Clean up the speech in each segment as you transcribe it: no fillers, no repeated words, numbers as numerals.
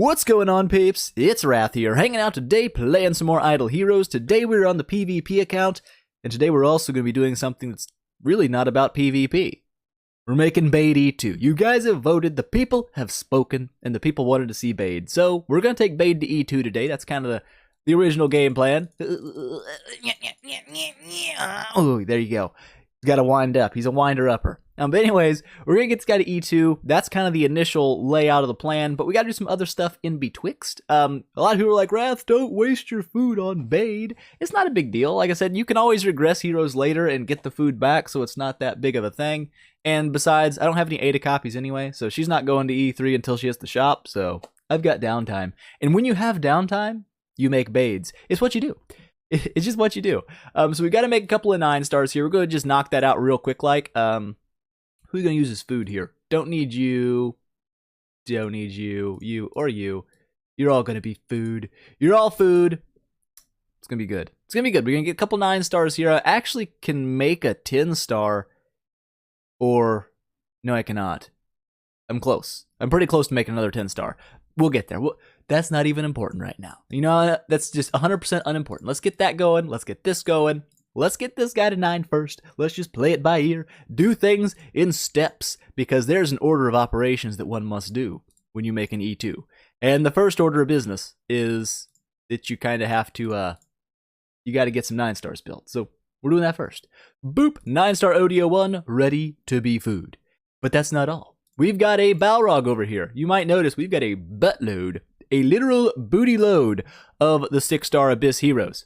What's going on, peeps? It's Wrath here, hanging out today, playing some more Idle Heroes. Today we're on the PvP account, and today we're also going to be doing something that's really not about PvP. We're making Baade E2. You guys have voted, the people have spoken, and the people wanted to see Baade. So we're going to take Baade to E2 today. That's kind of the original game plan. Oh, there you go. He's got to wind up. He's a winder-upper. But anyways, we're going to get this guy to E2. That's kind of the initial layout of the plan, but we got to do some other stuff in betwixt. A lot of people are like, Wrath, don't waste your food on Baade. It's not a big deal. Like I said, you can always regress heroes later and get the food back, so it's not that big of a thing. And besides, I don't have any Ada copies anyway, so she's not going to E3 until she hits the shop, so I've got downtime. And when you have downtime, you make Baades. It's what you do. It's just what you do. So we got to make a couple of 9 stars here. We're going to just knock that out real quick like. Who are you going to use as food here? Don't need you. Don't need you. You or you. You're all going to be food. You're all food. It's going to be good. It's going to be good. We're going to get a couple 9 stars here. I actually can make a 10 star. Or, no, I cannot. I'm close. I'm pretty close to making another 10 star. We'll get there. That's not even important right now. You know, that's just 100% unimportant. Let's get that going. Let's get this going. Let's get this guy to 9 first. Let's just play it by ear. Do things in steps, because there's an order of operations that one must do when you make an E2. And the first order of business is that you kind of have to, you got to get some 9 stars built. So we're doing that first. Boop, 9-star ODO1, ready to be food. But that's not all. We've got a Balrog over here. You might notice we've got a buttload, a literal booty load of the 6-star Abyss heroes.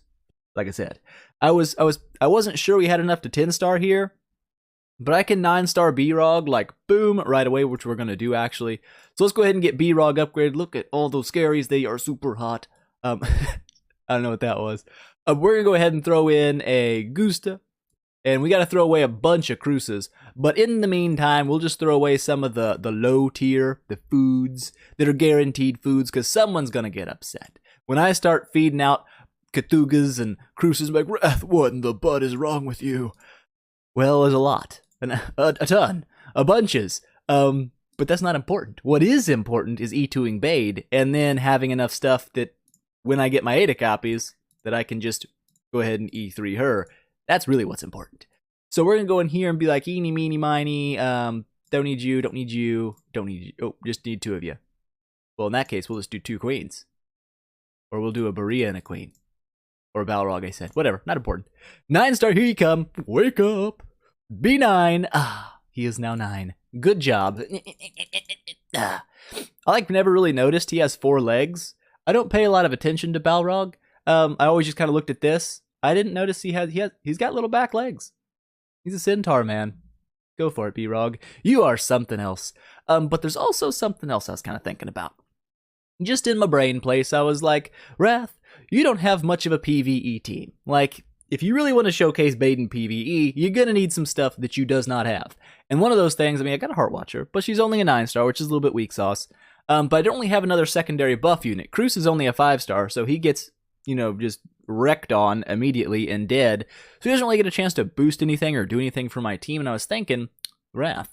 Like I said, I wasn't sure we had enough to 10-star here, but I can 9-star B-Rog, like, boom, right away, which we're going to do, actually. So let's go ahead and get B-Rog upgraded. Look at all those scaries. They are super hot. I don't know what that was. We're going to go ahead and throw in a Gusta, and we got to throw away a bunch of Cruces. But in the meantime, we'll just throw away some of the low tier, the foods that are guaranteed foods, because someone's going to get upset. When I start feeding out Cthulhu's and Cruces, like, Wrath, what in the butt is wrong with you? Well, there's a lot. A ton. A bunches. But that's not important. What is important is E2ing Baade, and then having enough stuff that when I get my Ada copies, that I can just go ahead and E3 her. That's really what's important. So we're going to go in here and be like, eeny, meeny, miny, don't need you, don't need you, don't need you. Oh, just need 2 of you. Well, in that case, we'll just do 2 queens. Or we'll do a Barea and a queen. Or a Balrog, I said. Whatever, not important. 9-star, here you come. Wake up. B9. Ah, he is now 9. Good job. I never really noticed he has 4 legs. I don't pay a lot of attention to Balrog. I always just kind of looked at this. I didn't notice he's got little back legs. He's a centaur, man. Go for it, B-Rog. You are something else. But there's also something else I was kind of thinking about. Just in my brain place, I was like, Wrath, you don't have much of a PvE team. Like, if you really want to showcase Baade in PvE, you're going to need some stuff that you does not have. And one of those things, I mean, I got a Heart Watcher, but she's only a 9-star, which is a little bit weak sauce. But I don't really have another secondary buff unit. Cruz is only a 5-star, so he gets, you know, just wrecked on immediately and dead. So he doesn't really get a chance to boost anything or do anything for my team. And I was thinking, Wrath,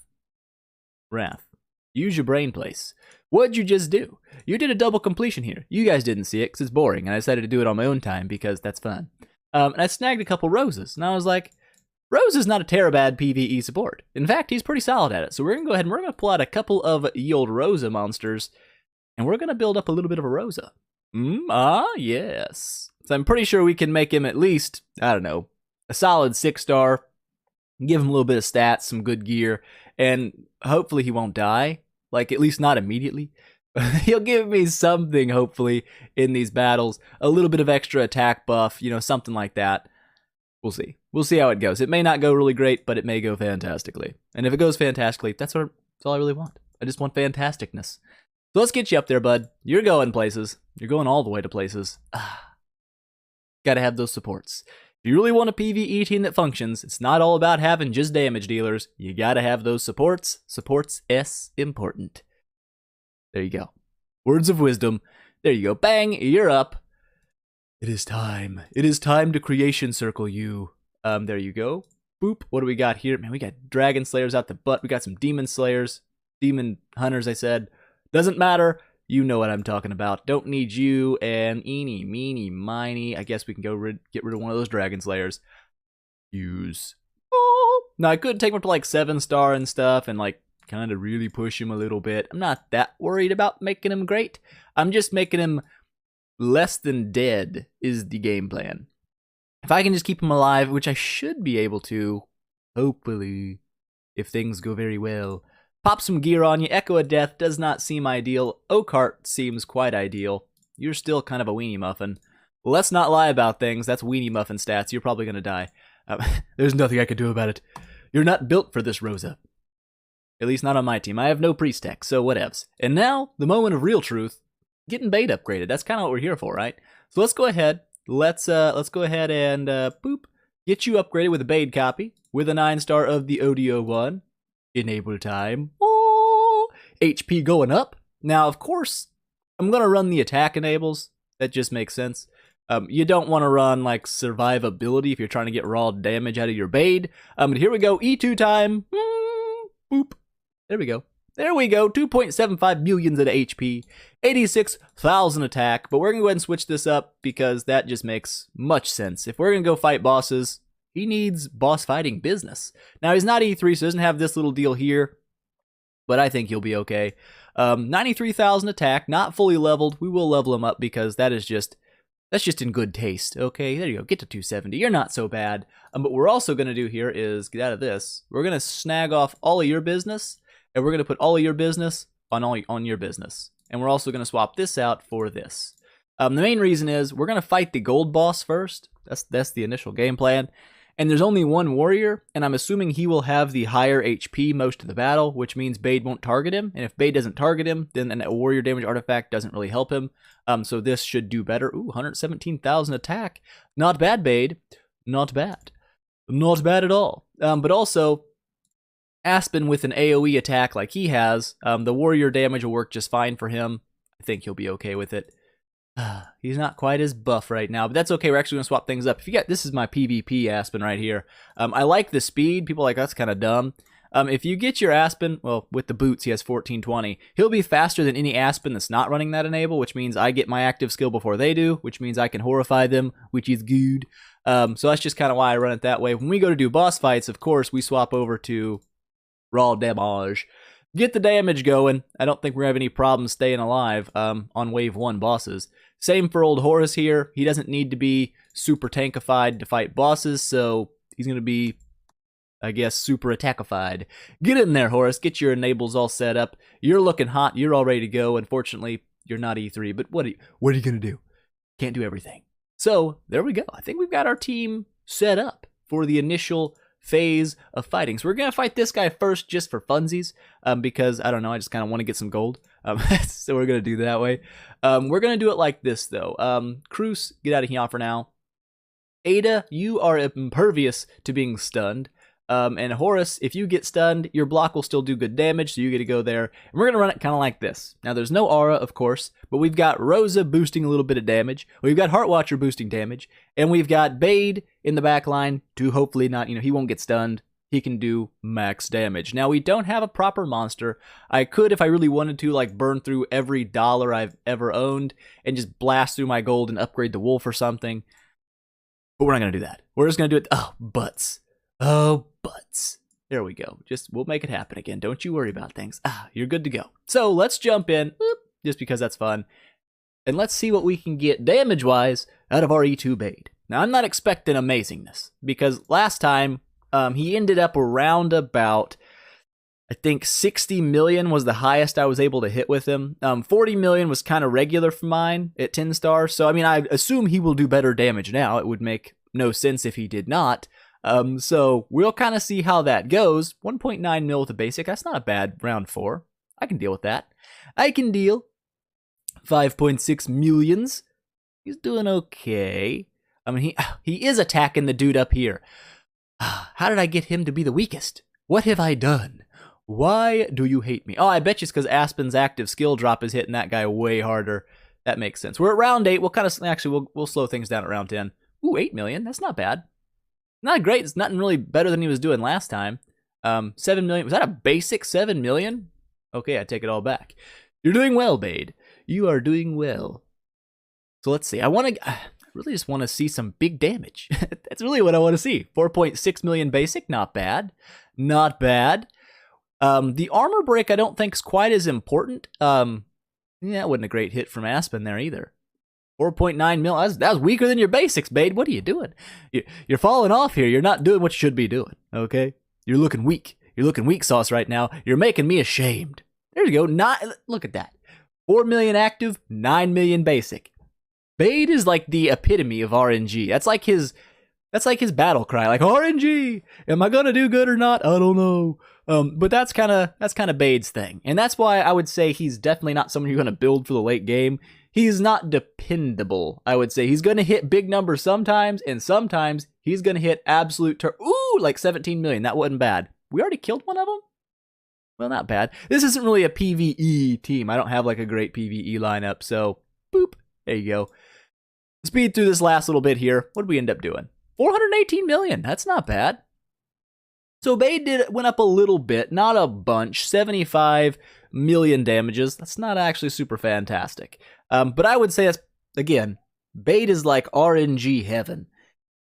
use your brain place. What'd you just do? You did a double completion here. You guys didn't see it because it's boring, and I decided to do it on my own time because that's fun. And I snagged a couple Roses, and I was like, Rose is not a terribad PvE support. In fact, he's pretty solid at it. So we're going to go ahead and we're going to pull out a couple of ye old Rosa monsters, and we're going to build up a little bit of a Rosa. Yes. So I'm pretty sure we can make him at least, I don't know, a solid 6-star, give him a little bit of stats, some good gear, and hopefully he won't die. Like, at least not immediately. He'll give me something, hopefully, in these battles. A little bit of extra attack buff, you know, something like that. We'll see. We'll see how it goes. It may not go really great, but it may go fantastically. And if it goes fantastically, that's all I really want. I just want fantasticness. So let's get you up there, bud. You're going places. You're going all the way to places. Gotta have those supports. If you really want a PvE team that functions, it's not all about having just damage dealers. You gotta have those supports. Supports S important. There you go. Words of wisdom. There you go. Bang, you're up. It is time. It is time to creation circle you. There you go. Boop. What do we got here? Man, we got Dragon Slayers out the butt. We got some Demon Slayers. Demon Hunters, I said. Doesn't matter. You know what I'm talking about. Don't need you, and eeny, meeny, miny. I guess we can go get rid of one of those Dragon Slayers. Use. Oh. Now, I could take him up to like 7-star and stuff, and like kind of really push him a little bit. I'm not that worried about making him great. I'm just making him less than dead is the game plan. If I can just keep him alive, which I should be able to, hopefully, if things go very well. Pop some gear on you. Echo of Death does not seem ideal. Oakheart seems quite ideal. You're still kind of a weenie muffin. Let's not lie about things. That's weenie muffin stats. You're probably going to die. There's nothing I can do about it. You're not built for this, Rosa. At least not on my team. I have no priest tech, so whatevs. And now, the moment of real truth. Getting Baade upgraded. That's kind of what we're here for, right? So let's go ahead. Let's go ahead and boop. Get you upgraded with a Baade copy. With a 9-star of the ODO1. Enable time. Oh, HP going up. Now, of course, I'm going to run the attack enables. That just makes sense. You don't want to run like survivability if you're trying to get raw damage out of your Baade. But here we go. E2 time. Boop. There we go. There we go. 2.75 millions of HP. 86,000 attack. But we're going to go ahead and switch this up because that just makes much sense. If we're going to go fight bosses, he needs boss fighting business. Now, he's not E3, so he doesn't have this little deal here, but I think he'll be okay. 93,000 attack, not fully leveled. We will level him up because that's just in good taste. Okay, there you go. Get to 270. You're not so bad. But what we're also going to do here is get out of this. We're going to snag off all of your business, and we're going to put all of your business on your business. And we're also going to swap this out for this. The main reason is we're going to fight the gold boss first. That's the initial game plan. And there's only one warrior, and I'm assuming he will have the higher HP most of the battle, which means Baade won't target him. And if Baade doesn't target him, then a warrior damage artifact doesn't really help him. So this should do better. Ooh, 117,000 attack. Not bad, Baade. Not bad. Not bad at all. But also, Aspen with an AoE attack like he has, the warrior damage will work just fine for him. I think he'll be okay with it. He's not quite as buff right now, but that's okay. We're actually going to swap things up. If you get, this is my PvP Aspen right here. I like the speed. People are like, that's kind of dumb. If you get your Aspen, well, with the boots, he has 1420. He'll be faster than any Aspen that's not running that enable, which means I get my active skill before they do, which means I can horrify them, which is good. So that's just kind of why I run it that way. When we go to do boss fights, of course, we swap over to raw damage. Get the damage going. I don't think we're going to have any problems staying alive on wave 1 bosses. Same for old Horus here. He doesn't need to be super tankified to fight bosses, so he's going to be, I guess, super attackified. Get in there, Horus. Get your enables all set up. You're looking hot. You're all ready to go. Unfortunately, you're not E3, but what are you going to do? Can't do everything. So, there we go. I think we've got our team set up for the initial phase of fighting. So we're going to fight this guy first just for funsies, because, I don't know, I just kind of want to get some gold. So we're going to do that way. We're going to do it like this, though. Cruz, get out of here for now. Ada, you are impervious to being stunned. And Horus, if you get stunned, your block will still do good damage, so you get to go there. And we're going to run it kind of like this. Now, there's no aura, of course, but we've got Rosa boosting a little bit of damage. We've got Heartwatcher boosting damage. And we've got Baade in the back line to hopefully not, he won't get stunned. He can do max damage. Now, we don't have a proper monster. I could, if I really wanted to, like, burn through every dollar I've ever owned and just blast through my gold and upgrade the wolf or something. But we're not going to do that. We're just going to do it. Oh, butts. Oh, butts. There we go. We'll make it happen again. Don't you worry about things. You're good to go. So let's jump in, just because that's fun. And let's see what we can get damage-wise out of our E2 Baade. Now, I'm not expecting amazingness, because last time he ended up around about, I think 60 million was the highest I was able to hit with him. 40 million was kind of regular for mine at 10 stars. So, I mean, I assume he will do better damage now. It would make no sense if he did not. So we'll kind of see how that goes. 1.9 mil with a basic. That's not a bad round 4. I can deal with that. I can deal. 5.6 millions. He's doing okay. I mean, he is attacking the dude up here. How did I get him to be the weakest? What have I done? Why do you hate me? Oh, I bet you it's because Aspen's active skill drop is hitting that guy way harder. That makes sense. We're at round 8. We'll kind of, actually, we'll slow things down at round 10. Ooh, 8 million. That's not bad. Not great. It's nothing really better than he was doing last time. 7 million. Was that a basic 7 million? Okay, I take it all back. You're doing well, Baade. You are doing well. So let's see. I really just want to see some big damage. That's really what I want to see. 4.6 million basic, not bad. Not bad. The armor break I don't think is quite as important. Yeah, that wasn't a great hit from Aspen there either. 4.9 mil. That was weaker than your basics, Baade. What are you doing? You're falling off here. You're not doing what you should be doing, okay? You're looking weak. You're looking weak sauce right now. You're making me ashamed. There you go. Look at that. 4 million active, 9 million basic. Baade is like the epitome of RNG. That's like his battle cry. Like, RNG! Am I gonna do good or not? I don't know. But that's kind of Bade's thing. And that's why I would say he's definitely not someone you're going to build for the late game. He's not dependable, I would say. He's going to hit big numbers sometimes, and sometimes he's going to hit absolute like 17 million. That wasn't bad. We already killed one of them? Well, not bad. This isn't really a PvE team. I don't have like a great PvE lineup, so boop. There you go. Speed through this last little bit here. What did we end up doing? 418 million. That's not bad. So Baade went up a little bit, not a bunch, 75 million damages. That's not actually super fantastic. But I would say, again, Baade is like RNG heaven.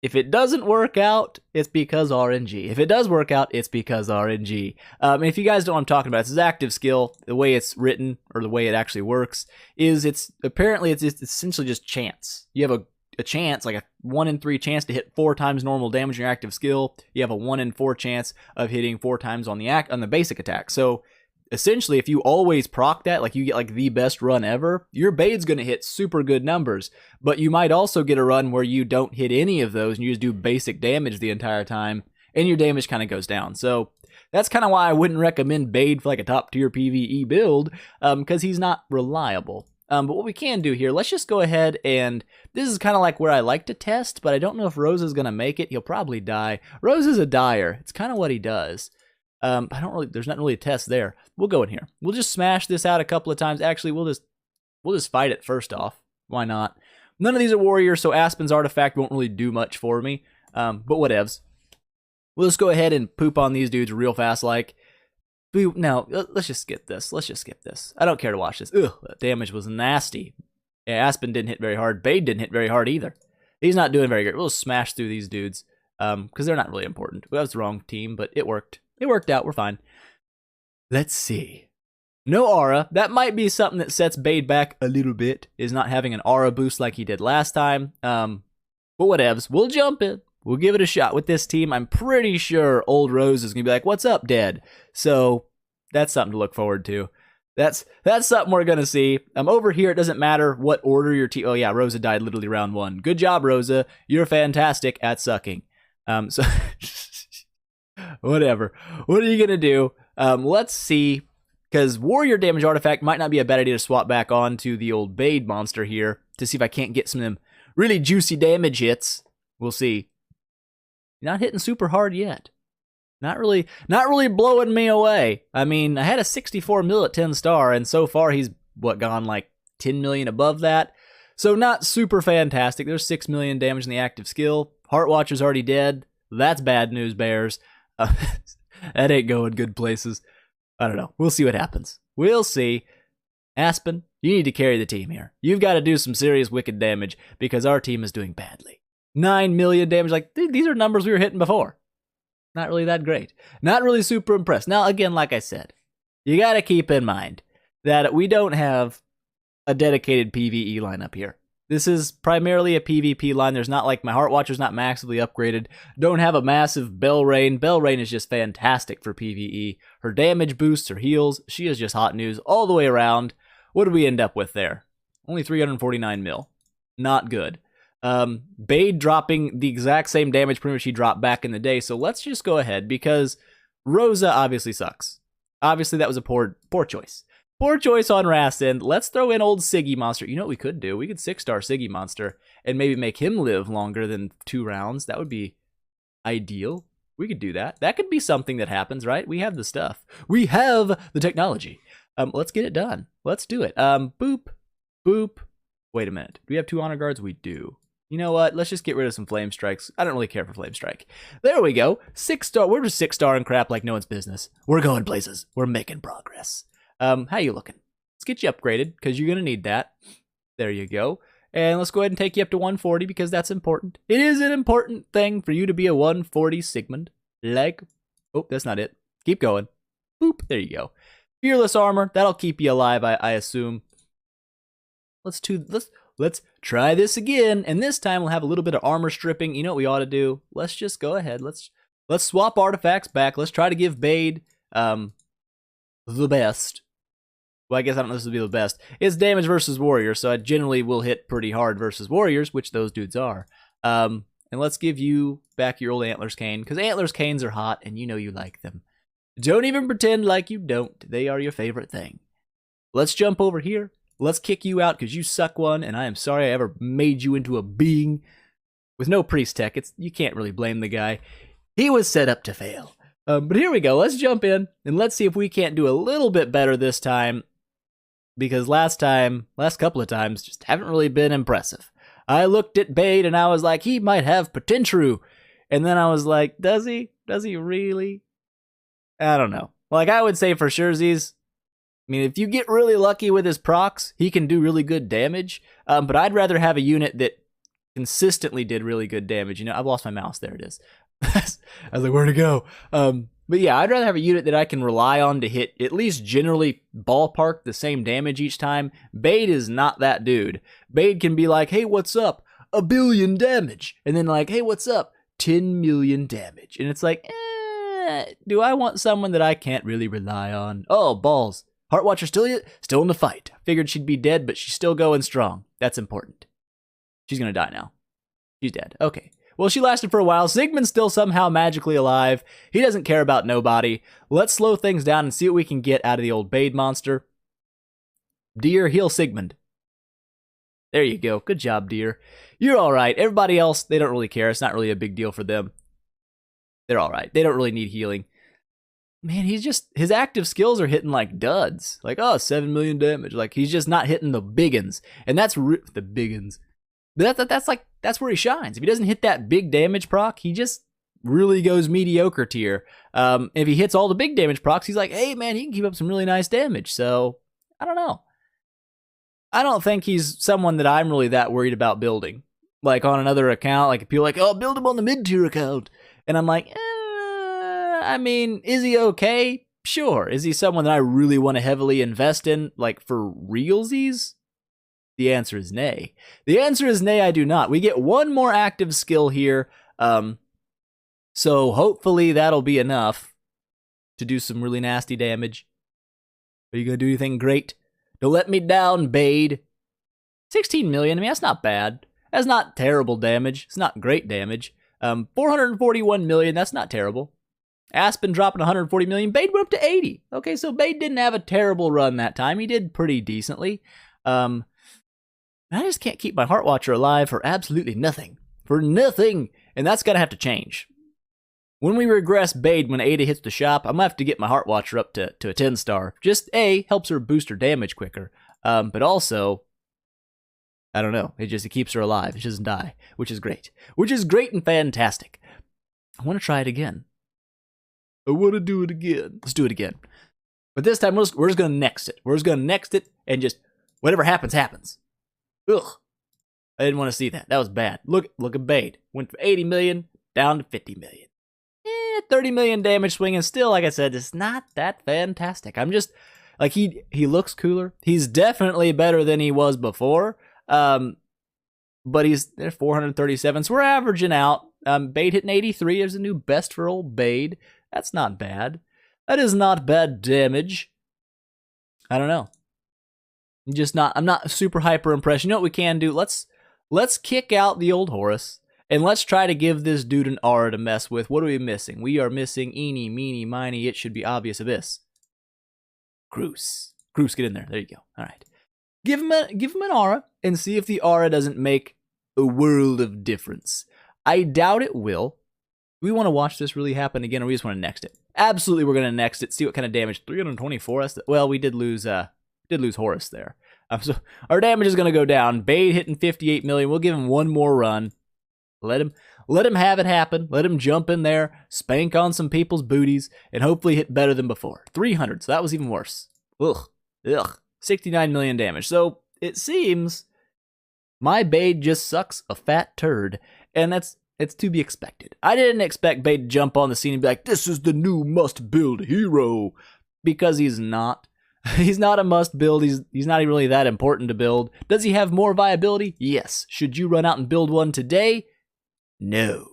If it doesn't work out, it's because RNG. If it does work out, it's because RNG. If you guys know what I'm talking about, it's his active skill. The way it's written, or the way it actually works, is it's essentially just chance. You have a chance, like a 1 in 3 chance to hit 4 times normal damage in your active skill. You have a 1 in 4 chance of hitting 4 times on the basic attack. So essentially, if you always proc that, like you get like the best run ever, your Bade's going to hit super good numbers. But you might also get a run where you don't hit any of those and you just do basic damage the entire time, and your damage kind of goes down. So that's kind of why I wouldn't recommend Baade for like a top tier PvE build, because he's not reliable. But what we can do here, let's just go ahead and, this is kind of like where I like to test, but I don't know if Rose is going to make it. He'll probably die. Rose is a dyer. It's kind of what he does. There's not really a test there. We'll go in here. We'll just smash this out a couple of times. Actually, we'll just fight it first off. Why not? None of these are warriors, so Aspen's artifact won't really do much for me. But whatevs. We'll just go ahead and poop on these dudes real fast like. No, let's just skip this. Let's just skip this. I don't care to watch this. Ugh, that damage was nasty. Yeah, Aspen didn't hit very hard. Baade didn't hit very hard either. He's not doing very good. We'll smash through these dudes because they're not really important. That was the wrong team, but it worked. It worked out. We're fine. Let's see. No aura. That might be something that sets Baade back a little bit, is not having an aura boost like he did last time. But whatevs. We'll jump in. We'll give it a shot with this team. I'm pretty sure Old Rose is going to be like, what's up, Dead? So that's something to look forward to. That's something we're going to see. Over here, it doesn't matter what order your team... Oh, yeah, Rosa died literally round 1. Good job, Rosa. You're fantastic at sucking. So... Whatever. What are you going to do? Let's see. Because Warrior Damage Artifact might not be a bad idea to swap back onto the old Baade monster here to see if I can't get some of them really juicy damage hits. We'll see. Not hitting super hard yet. Not really blowing me away. I mean, I had a 64 mil at 10 star, and so far he's, gone like 10 million above that. So not super fantastic. There's 6 million damage in the active skill. Heart Watcher's already dead. That's bad news, Bears. That ain't going good places. I don't know. We'll see what happens. We'll see. Aspen, you need to carry the team here. You've got to do some serious wicked damage because our team is doing badly. 9 million damage. Like, these are numbers we were hitting before. Not really that great. Not really super impressed. Now, again, like I said, you got to keep in mind that we don't have a dedicated PvE lineup here. This is primarily a PvP line. There's not like my Heart Watcher's not massively upgraded. Don't have a massive Belrain. Belrain is just fantastic for PvE. Her damage boosts, her heals. She is just hot news all the way around. What did we end up with there? Only 349 mil. Not good. Baade dropping the exact same damage pretty much she dropped back in the day. So let's just go ahead because Rosa obviously sucks. Obviously that was a poor choice. Poor choice on Rast's end. Let's throw in old Siggy Monster. You know what we could do? We could 6-star Siggy Monster and maybe make him live longer than 2 rounds. That would be ideal. We could do that. That could be something that happens, right? We have the stuff. We have the technology. Let's get it done. Let's do it. Boop. Boop. Wait a minute. Do we have 2 honor guards? We do. You know what? Let's just get rid of some Flame Strikes. I don't really care for Flame Strike. There we go. 6-star. We're just 6-star and crap like no one's business. We're going places. We're making progress. How you looking? get you upgraded because you're going to need that. There you go. And let's go ahead and take you up to 140 because that's important. It is an important thing for you to be a 140 Sigmund. Like, oh, that's not it. Keep going. Boop, there you go. Fearless armor, that'll keep you alive, I assume. Let's try this again, and this time we'll have a little bit of armor stripping. You know what we ought to do? Let's just go ahead. Let's swap artifacts back. Let's try to give Baade the best. Well, I guess I don't know if this will be the best. It's damage versus warriors, so I generally will hit pretty hard versus warriors, which those dudes are. And let's give you back your old Antlers Cane, because Antlers Canes are hot, and you know you like them. Don't even pretend like you don't. They are your favorite thing. Let's jump over here. Let's kick you out because you suck one, and I am sorry I ever made you into a being. With no priest tech, you can't really blame the guy. He was set up to fail. But here we go. Let's jump in, and let's see if we can't do a little bit better this time. Because last couple of times, just haven't really been impressive. I looked at Baade, and I was like, he might have potential. And then I was like, does he? Does he really? I don't know. Like, I would say for surezies, I mean, if you get really lucky with his procs, he can do really good damage. But I'd rather have a unit that consistently did really good damage. You know, I've lost my mouse. There it is. I was like, where'd it go? But yeah, I'd rather have a unit that I can rely on to hit at least generally ballpark the same damage each time. Baade is not that dude. Baade can be like, hey, what's up? 1 billion damage. And then like, hey, what's up? 10 million damage. And it's like, do I want someone that I can't really rely on? Oh, balls. Heartwatcher still in the fight. Figured she'd be dead, but she's still going strong. That's important. She's going to die now. She's dead. Okay. Well, she lasted for a while. Sigmund's still somehow magically alive. He doesn't care about nobody. Let's slow things down and see what we can get out of the old Baade monster. Deer, heal Sigmund. There you go. Good job, Deer. You're all right. Everybody else, they don't really care. It's not really a big deal for them. They're all right. They don't really need healing. Man, his active skills are hitting like duds. Like, oh, 7 million damage. Like, he's just not hitting the biggins. And that's the biggins. That's where he shines. If he doesn't hit that big damage proc, he just really goes mediocre tier. If he hits all the big damage procs, he's like, hey man, he can keep up some really nice damage. So, I don't know. I don't think he's someone that I'm really that worried about building. Like on another account, like if people are like, oh, build him on the mid-tier account. And I'm like, I mean, is he okay? Sure. Is he someone that I really want to heavily invest in, like for realsies? The answer is nay. The answer is nay, I do not. We get one more active skill here. So hopefully that'll be enough to do some really nasty damage. Are you going to do anything great? Don't let me down, Baade. 16 million, I mean, that's not bad. That's not terrible damage. It's not great damage. 441 million, that's not terrible. Aspen dropping 140 million. Baade went up to 80. Okay, so Baade didn't have a terrible run that time. He did pretty decently. I just can't keep my Heartwatcher alive for absolutely nothing. For nothing! And that's going to have to change. When we regress Baade when Ada hits the shop, I'm going to have to get my Heartwatcher up to a 10-star. Just A, helps her boost her damage quicker. But also, I don't know. It keeps her alive. She doesn't die, which is great. Which is great and fantastic. I want to try it again. I want to do it again. Let's do it again. But this time, we're just going to next it. We're just going to next it and just whatever happens, happens. Ugh. I didn't want to see that. That was bad. Look at Baade. Went from 80 million down to 50 million. 30 million damage swinging. Still, like I said, it's not that fantastic. I'm just, like, he looks cooler. He's definitely better than he was before. But he's 437, so we're averaging out. Baade hitting 83 is a new best for old Baade. That's not bad. That is not bad damage. I don't know. I'm not super hyper impressed. You know what we can do? Let's kick out the old Horus, and let's try to give this dude an aura to mess with. What are we missing? We are missing eeny, meeny, miny. It should be obvious abyss. Cruz, get in there. There you go. All right. Give him an aura and see if the aura doesn't make a world of difference. I doubt it will. Do we want to watch this really happen again, or we just want to next it? Absolutely, we're going to next it. See what kind of damage. 324. Well, we did lose Horus there. So our damage is going to go down. Baade hitting 58 million. We'll give him one more run. Let him have it happen. Let him jump in there, spank on some people's booties, and hopefully hit better than before. 300, so that was even worse. Ugh. 69 million damage. So it seems my Baade just sucks a fat turd, and it's to be expected. I didn't expect Baade to jump on the scene and be like, this is the new must-build hero, because he's not. He's not a must-build. He's not really that important to build. Does he have more viability? Yes. Should you run out and build one today? No.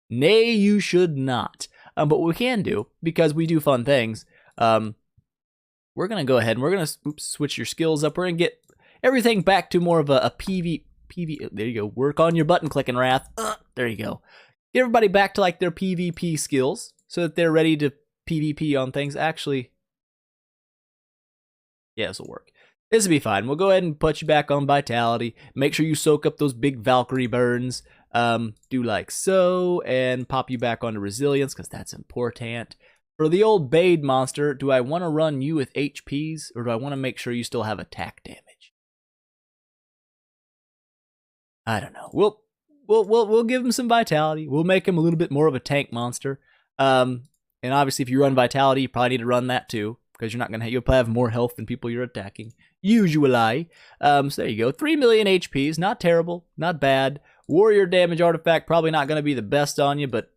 Nay, you should not. But what we can do, because we do fun things, we're going to go ahead and we're going to switch your skills up. We're going to get everything back to more of a PV. There you go. Work on your button clicking, Wrath. There you go. Get everybody back to like their PvP skills so that they're ready to PvP on things. Actually, yeah, this will work. This will be fine. We'll go ahead and put you back on Vitality. Make sure you soak up those big Valkyrie burns. Do like so, and pop you back onto Resilience, because that's important. For the old Baade monster, do I want to run you with HPs, or do I want to make sure you still have attack damage? I don't know. We'll give him some Vitality. We'll make him a little bit more of a tank monster. And obviously, if you run Vitality, you probably need to run that too, because you'll probably have more health than people you're attacking. Usually. So there you go. 3 million HPs. Not terrible. Not bad. Warrior damage artifact, probably not going to be the best on you, but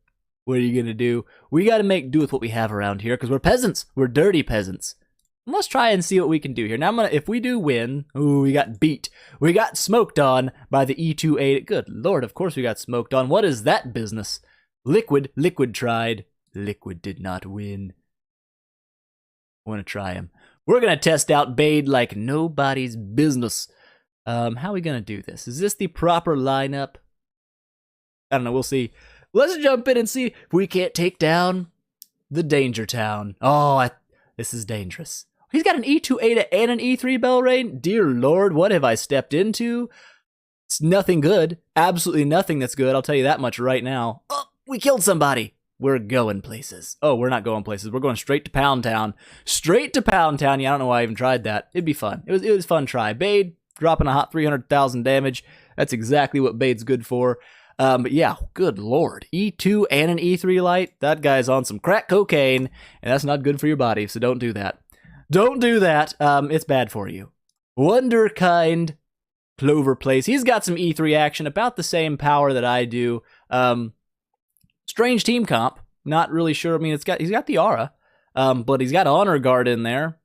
what are you going to do? We got to make do with what we have around here, because we're peasants. We're dirty peasants. And let's try and see what we can do here. Now, if we do win, ooh, we got beat. We got smoked on by the E2A. Good Lord, of course we got smoked on. What is that business? Liquid tried. Liquid did not win. I want to try him. We're going to test out Baade like nobody's business. How are we going to do this? Is this the proper lineup? I don't know. We'll see. Let's jump in and see if we can't take down the Danger Town. Oh, this is dangerous. He's got an E2 Ada and an E3 Belrain. Dear Lord, what have I stepped into? It's nothing good. Absolutely nothing that's good. I'll tell you that much right now. Oh, we killed somebody. We're going places. Oh, we're not going places. We're going straight to Pound Town. Straight to Pound Town. Yeah, I don't know why I even tried that. It'd be fun. It was a fun try. Baade dropping a hot 300,000 damage. That's exactly what Bade's good for. But yeah, good Lord. E2 and an E3 light. That guy's on some crack cocaine, and that's not good for your body, so don't do that. Don't do that. It's bad for you. Wonderkind Clover Place. He's got some E3 action, about the same power that I do. Strange team comp. Not really sure. I mean, he's got the aura, but he's got Honor Guard in there.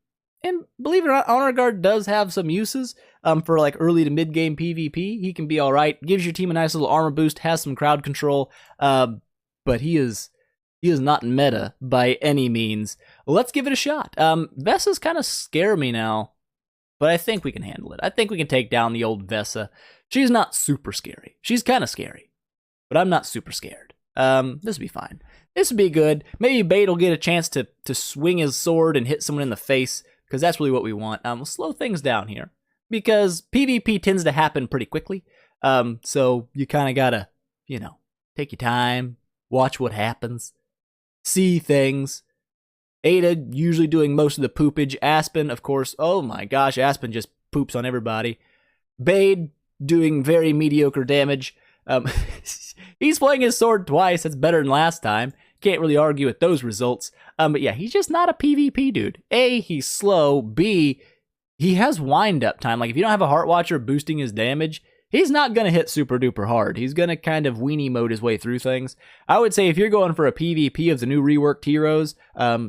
And believe it or not, Honor Guard does have some uses for like early to mid game PvP. He can be all right. Gives your team a nice little armor boost. Has some crowd control. But he is not meta by any means. Let's give it a shot. Vessa's kind of scare me now, but I think we can handle it. I think we can take down the old Vessa. She's not super scary. She's kind of scary, but I'm not super scared. This will be fine. This will be good. Maybe Baade will get a chance to swing his sword and hit someone in the face, because that's really what we want. We'll slow things down here, because PvP tends to happen pretty quickly. So you kind of gotta, take your time, watch what happens, see things. Ada usually doing most of the poopage. Aspen, of course, oh my gosh, Aspen just poops on everybody. Baade doing very mediocre damage. He's playing his sword twice. That's better than last time. Can't really argue with those results. But yeah, he's just not a PvP dude. A, he's slow. B, he has wind-up time. Like, if you don't have a Heart Watcher boosting his damage, he's not going to hit super duper hard. He's going to kind of weenie mode his way through things. I would say if you're going for a PvP of the new reworked heroes,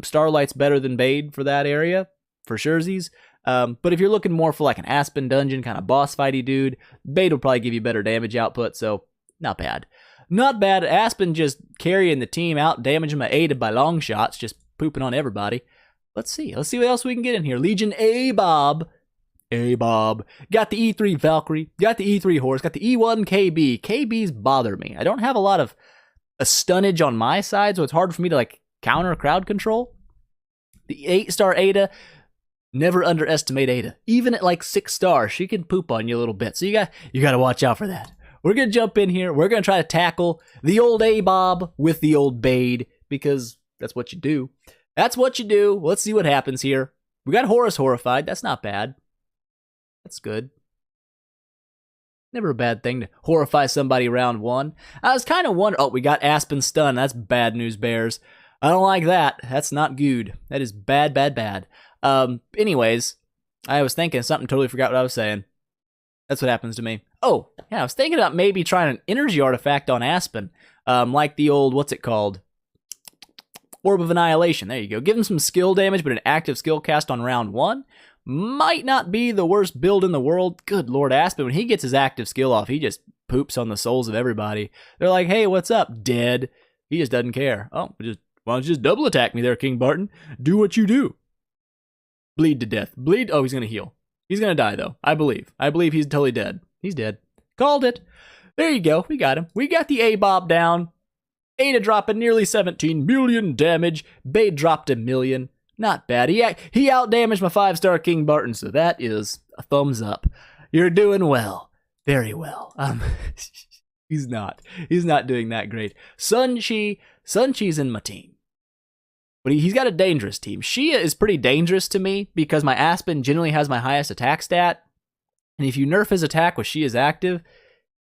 Starlight's better than Baade for that area, for surezies. But if you're looking more for like an Aspen dungeon kind of boss fighty dude, Baade will probably give you better damage output, so not bad. Not bad. Aspen just carrying the team out, damaging my Ada by long shots, just pooping on everybody. Let's see what else we can get in here. Legion A-Bob. A-Bob. Got the E3 Valkyrie, got the E3 Horse, got the E1 KB. KBs bother me. I don't have a lot of a stunnage on my side, so it's hard for me to like counter crowd control. The 8-star Ada, never underestimate Ada. Even at like 6 stars, she can poop on you a little bit. So you got to watch out for that. We're going to jump in here. We're going to try to tackle the old A-Bob with the old Baade, because that's what you do. That's what you do. Let's see what happens here. We got Horus Horrified. That's not bad. That's good. Never a bad thing to horrify somebody round one. I was kind of wondering, oh, we got Aspen Stun. That's bad news, Bears. I don't like that. That's not good. That is bad, bad, bad. Anyways, I was thinking something, totally forgot what I was saying. That's what happens to me. Oh, yeah, I was thinking about maybe trying an energy artifact on Aspen. Like the old, what's it called? Orb of Annihilation. There you go. Give him some skill damage, but an active skill cast on round 1. Might not be the worst build in the world. Good Lord, Aspen, when he gets his active skill off, he just poops on the souls of everybody. They're like, hey, what's up? Dead. He just doesn't care. Oh, why don't you just double attack me there, King Barton? Do what you do. Bleed to death. Bleed. Oh, he's going to heal. He's going to die, though. I believe. I believe he's totally dead. He's dead. Called it. There you go. We got him. We got the A-Bob down. Ada dropping nearly 17 million damage. Baade dropped 1 million. Not bad. He outdamaged my 5-star King Barton, so that is a thumbs up. You're doing well. Very well. He's not. He's not doing that great. Sun-Chi's in my team. But he's got a dangerous team. Shia is pretty dangerous to me because my Aspen generally has my highest attack stat. And if you nerf his attack with Shia's active,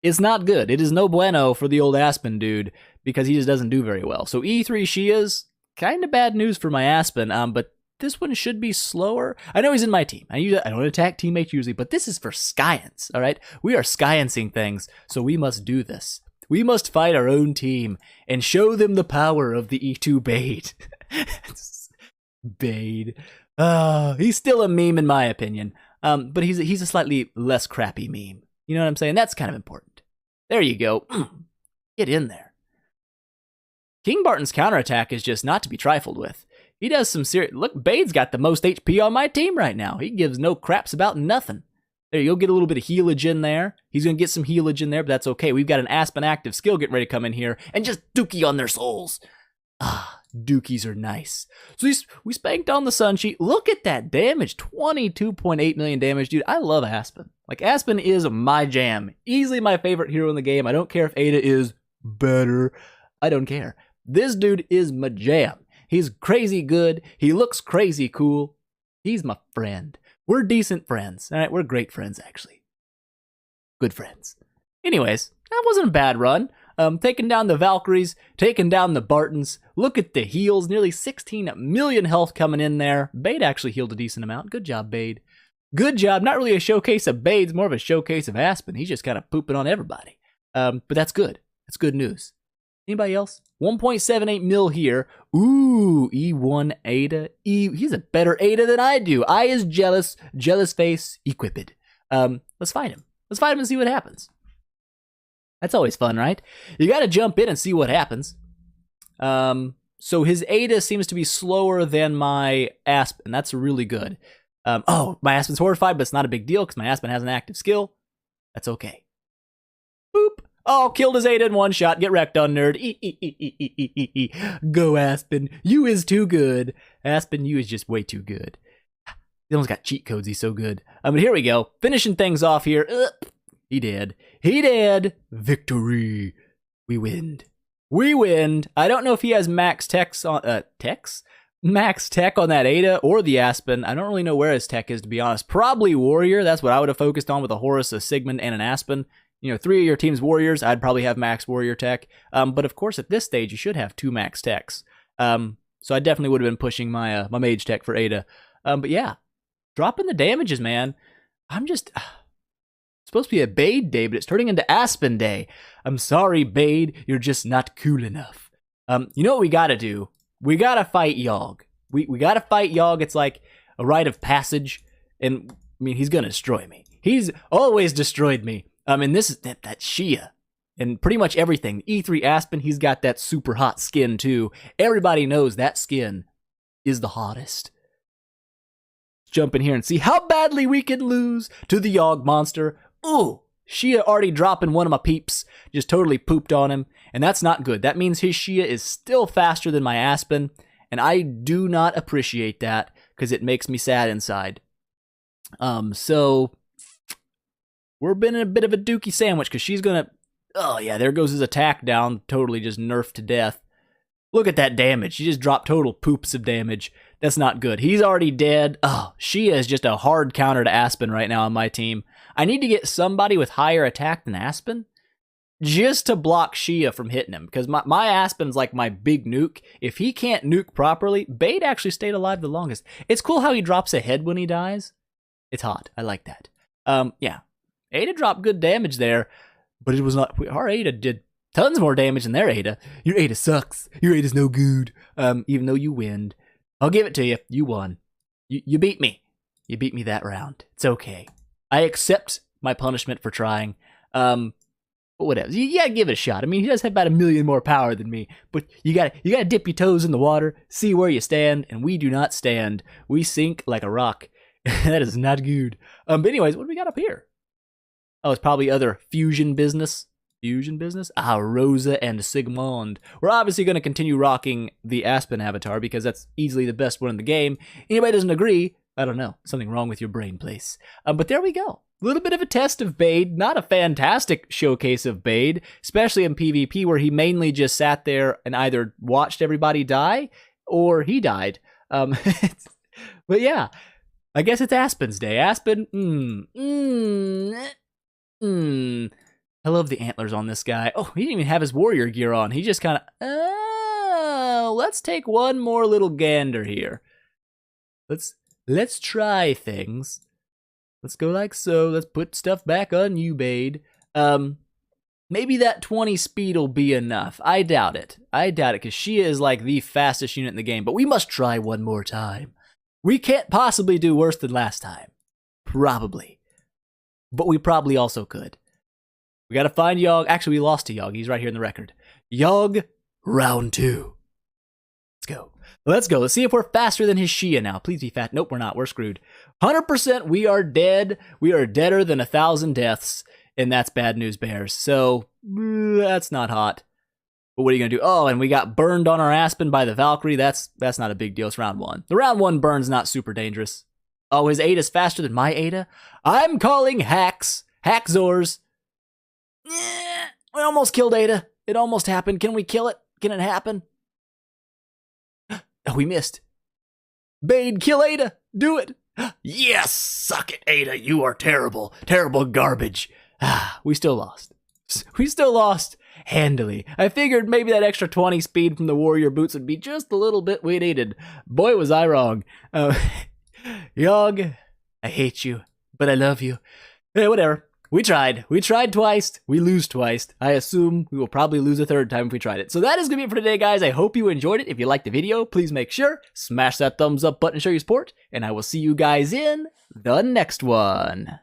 it's not good. It is no bueno for the old Aspen dude because he just doesn't do very well. So E3 Shia's kind of bad news for my Aspen, but this one should be slower. I know he's in my team. I don't attack teammates usually, but this is for Science, all right? We are sciencing things, so we must do this. We must fight our own team and show them the power of the E2 Baade. Baade. He's still a meme in my opinion, but he's a slightly less crappy meme. You know what I'm saying? That's kind of important. There you go. Get in there. King Barton's counterattack is just not to be trifled with. He does some serious... Look, Bade's got the most HP on my team right now. He gives no craps about nothing. There, you'll get a little bit of healage in there. He's going to get some healage in there, but that's okay. We've got an Aspen active skill getting ready to come in here and just dookie on their souls. Dookies are nice. So we spanked on the Sun-Chi. Look at that damage. 22.8 million damage, dude. I love Aspen. Like, Aspen is my jam. Easily my favorite hero in the game. I don't care if Ada is better. I don't care. This dude is my jam. He's crazy good. He looks crazy cool. He's my friend. We're decent friends. All right, we're great friends, actually. Good friends. Anyways, that wasn't a bad run. Taking down the Valkyries, taking down the Bartons. Look at the heals. Nearly 16 million health coming in there. Baade actually healed a decent amount. Good job, Baade. Good job. Not really a showcase of Baade. It's more of a showcase of Aspen. He's just kind of pooping on everybody. But that's good. That's good news. Anybody else? 1.78 mil here. Ooh, E1 Ada. He's a better Ada than I do. I is jealous. Jealous face, equipped. Let's fight him. Let's fight him and see what happens. That's always fun, right? You got to jump in and see what happens. So his Ada seems to be slower than my Aspen. That's really good. My Aspen's horrified, but it's not a big deal because my Aspen has an active skill. That's okay. Boop. Oh, killed his Ada in one shot. Get wrecked on nerd. Go, Aspen. You is too good. Aspen, you is just way too good. He almost got cheat codes. He's so good. But here we go. Finishing things off here. He did. He did. Victory. We win. We win. I don't know if he has max techs on max tech on that Ada or the Aspen. I don't really know where his tech is, to be honest. Probably Warrior. That's what I would have focused on with a Horus, a Sigmund, and an Aspen. You know, 3 of your team's Warriors, I'd probably have max Warrior tech. But of course, at this stage, you should have 2 max techs. So I definitely would have been pushing my my mage tech for Ada. But yeah, dropping the damages, man. I'm just... supposed to be a Baade day, but it's turning into Aspen day. I'm sorry, Baade. You're just not cool enough. You know what we gotta do? We gotta fight Yogg. We gotta fight Yogg. It's like a rite of passage. And, I mean, he's gonna destroy me. He's always destroyed me. And this is that Shia. And pretty much everything. E3 Aspen, he's got that super hot skin, too. Everybody knows that skin is the hottest. Jump in here and see how badly we can lose to the Yogg monster. Ooh, Shia already dropping one of my peeps. Just totally pooped on him. And that's not good. That means his Shia is still faster than my Aspen. And I do not appreciate that because it makes me sad inside. So we're been in a bit of a dookie sandwich because she's going to... Oh, yeah, there goes his attack down. Totally just nerfed to death. Look at that damage. She just dropped total poops of damage. That's not good. He's already dead. Oh, Shia is just a hard counter to Aspen right now on my team. I need to get somebody with higher attack than Aspen just to block Shia from hitting him. Because my Aspen's like my big nuke. If he can't nuke properly, Baade actually stayed alive the longest. It's cool how he drops a head when he dies. It's hot. I like that. Yeah. Ada dropped good damage there, but it was not. Our Ada did tons more damage than their Ada. Your Ada sucks. Your Ada's no good. Even though you win. I'll give it to you. You won. You beat me. You beat me that round. It's okay. I accept my punishment for trying. Whatever. You gotta give it a shot. I mean, he does have about 1 million more power than me, but you gotta dip your toes in the water, see where you stand, and we do not stand. We sink like a rock. That is not good. But anyways, what do we got up here? Oh, it's probably other fusion business. Fusion business? Ah, Rosa and Sigmund. We're obviously going to continue rocking the Aspen avatar because that's easily the best one in the game. Anybody doesn't agree, I don't know. Something wrong with your brain, place. But there we go. A little bit of a test of Baade. Not a fantastic showcase of Baade, especially in PvP where he mainly just sat there and either watched everybody die or he died. But yeah, I guess it's Aspen's day. Aspen, I love the antlers on this guy. Oh, he didn't even have his warrior gear on. He just kind of, let's take one more little gander here. Let's try things. Let's go like so. Let's put stuff back on you, Baade. Maybe that 20 speed will be enough. I doubt it. Because she is like the fastest unit in the game. But we must try one more time. We can't possibly do worse than last time. Probably. But we probably also could. We gotta find Yogg. Actually, we lost to Yogg. He's right here in the record. Yogg, round 2. Let's go. Let's go. Let's see if we're faster than his Shia now. Please be fat. Nope, we're not. We're screwed. 100% we are dead. We are deader than 1,000 deaths. And that's bad news, bears. So, that's not hot. But what are you gonna do? Oh, and we got burned on our Aspen by the Valkyrie. That's not a big deal. It's round 1. The round 1 burn's not super dangerous. Oh, his Ada's faster than my Ada? I'm calling hacks. Hackzors. We almost killed Ada. It almost happened. Can we kill it? Can it happen? Oh, we missed. Baade, kill Ada. Do it. Yes, suck it, Ada. You are terrible. Terrible garbage. We still lost. We still lost handily. I figured maybe that extra 20 speed from the warrior boots would be just a little bit we needed. Boy, was I wrong. Yogg, I hate you, but I love you. Hey, whatever. We tried. We tried twice. We lose twice. I assume we will probably lose a third time if we tried it. So that is going to be it for today, guys. I hope you enjoyed it. If you liked the video, please make sure, smash that thumbs up button to show your support, and I will see you guys in the next one.